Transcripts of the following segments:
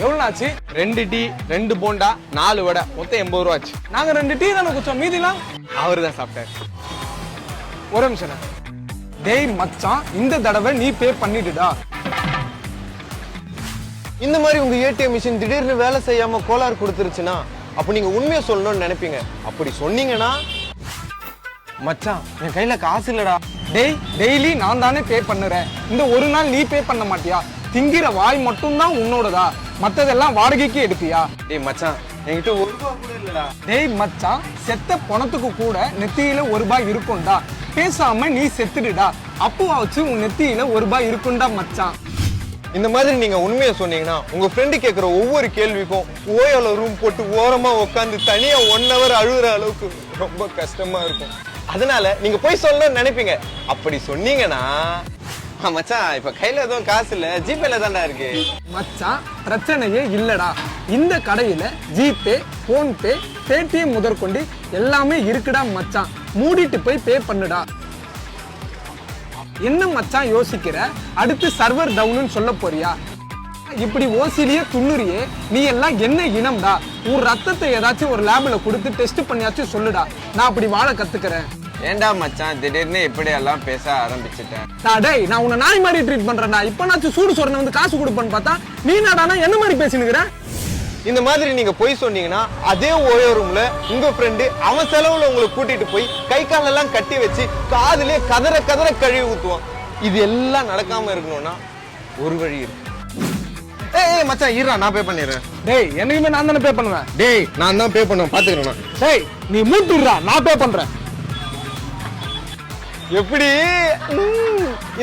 எவ்வளவு ஆச்சு? 2 டீ 2 போண்டா 4 வடை மொத்தம் 80 ரூபா ஆச்சு. நாங்க 2 டீ தானே குச்சோம், மீதிலாம் அவரு தான் சாப்பிட்டாரு. ஒரு நிமிஷம். டேய் மச்சான், இந்த தடவை நீ பே பண்ணிடுடா. இந்த மாதிரி உங்க ஏடிஎம் மிஷின் திடீர்னு வேலை செய்யாம கோளாறு கொடுத்துருச்சுன்னா அப்ப நீங்க உண்மையை சொல்லணும்னு நினைப்பீங்க. அப்படி சொன்னீங்கன்னா மச்சான் என் கையில காசு இல்லடா. டேய் டெய்லி நான் தானே பே பண்ணுறேன், இந்த ஒரு நாள் நீ பே பண்ண மாட்டியா? திங்கிற வாய் மட்டும்தான் உன்னோடதா, மத்ததெல்லாம் வாடகைக்கு எடுப்பியா? டேய் மச்சான் என்கிட்ட ₹1 கூட இல்லடா. டேய் மச்சான், செத்த பணத்துக்கு கூட நெத்தியில ₹1 இருக்கும்டா. பேசாம நீ செத்துடுடா, அப்பவாச்சு உன் நெத்தியில ₹1 இருக்கும்டா மச்சான். இந்த மாதிரி நீங்க உண்மையை சொன்னீங்கன்னா உங்க ஃப்ரெண்டு கேட்கிற ஒவ்வொரு கேள்விக்கும் ஓயோல ரூம் போட்டு ஓரமா உட்காந்து தனியா 1 hour அழுகுற அளவுக்கு ரொம்ப கஷ்டமா இருக்கும். அதனால நீங்க போய் சொல்லணும்னு நினைப்பீங்க. அப்படி சொன்னீங்கன்னா மச்சான் இப்ப கையில எதுவும் காசு இல்ல, ஜிபேல தான்டா இருக்கு. மச்சான் பிரச்சனையே இல்லடா, இந்த கடையில ஜிபே, போன்பே, பேடிஎம் முதற்கொண்டு எல்லாமே இருக்குடா மச்சான். மூடிட்டு போய் பே பண்ணுடா. என்ன மச்சான் யோசிக்கிற? அடுத்து சர்வர் டவுன்னு சொல்ல போறியா? இப்படி ஓசிலியே துண்ணுறியே, நீ எல்லாம் என்ன இனம்டா? உன் ரத்தத்தை ஏதாச்சும் ஒரு லேப்ல கொடுத்து டெஸ்ட் பண்ணியாச்சும் சொல்லுடா, நான் அப்படி வாழ கத்துக்கிறேன். ஏண்டா மச்சான் திடீர்னு இப்படி எல்லாம் பேச ஆரம்பிச்சுட்டேன்? டேய் நான் உன்னை நாய் மாதிரி ட்ரீட் பண்றேன்டா. இப்ப நாச்சும் சூடு சொரணை வந்து காசு கொடுப்பேன்னு பார்த்தா நீ நாடானா என்ன மாதிரி பேசினுக்கிற? இந்த மாதிரி நீங்க போய் சொன்னீங்கன்னா அதே ஓயோ ரூம்ல உங்க ஃப்ரெண்டு அவன் செலவுல உங்களை கூட்டிட்டு போய் கை காலெல்லாம் கட்டி வச்சு காதுலயே கதற கதற கழுவி ஊத்துவான். இது எல்லாம் நடக்காம இருக்கணும்னா ஒரு வழி இருக்கு. ஏய் மச்சான் இருடா, நான் பே பண்ணிடுறேன். டேய் என்னைக்குமே நான் தானே பே பண்ணுவேன். டேய் நான் தான் பே பண்ணுவேன், பாத்துக்கிறேன். டேய் நீ மூட்டுடுறா, நான் பே பண்றேன். எப்படி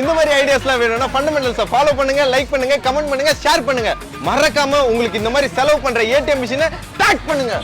இந்த மாதிரி ஐடியாஸ்லாம் வேணும்னா ஃபண்டமெண்டல்ஸை ஃபாலோ பண்ணுங்க, லைக் பண்ணுங்க, கமெண்ட் பண்ணுங்க, ஷேர் பண்ணுங்க. மறக்காம உங்களுக்கு இந்த மாதிரி செலவு பண்ற ஏடிஎம் மிஷினை டேக் பண்ணுங்க.